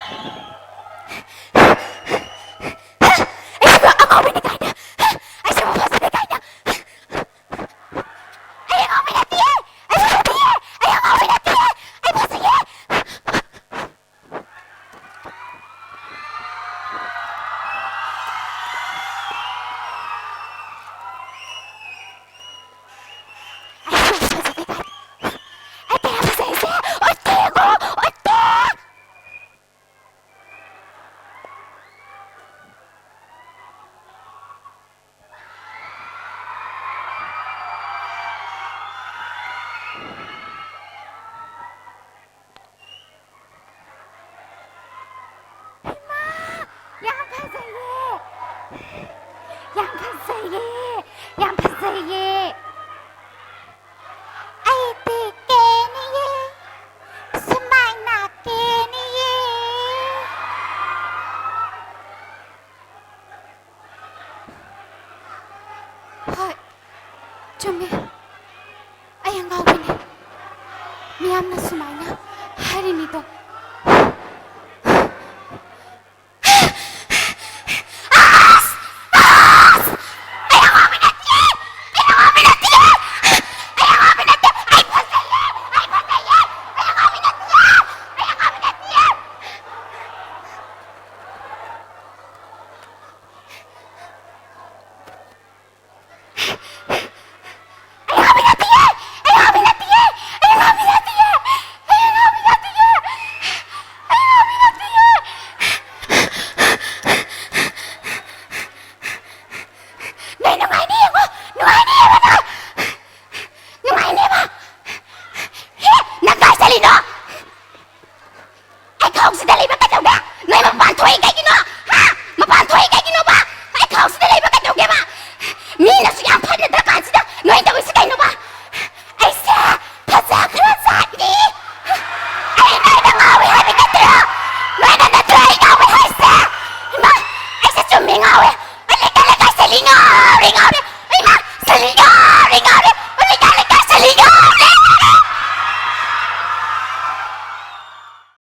Ay, ang ngawin ni Kanya! Ay, sumabasa ni Kanya! Ay, ang ngawin na tiye! Ay, tiye! Ay, ang ngawin na tiye! Ay, sige! Ay, sumabasa ni Kanya! Ay, tiye, pasensya! O, tiye ko! O, tiye! 양파사예! 양파사예! 양파사예! Ay, tikeniye! Sumay na keniye! Hoy, 준비. Ay, ang gawin eh. Miyam na sumay na. Hari nito. Ringaw!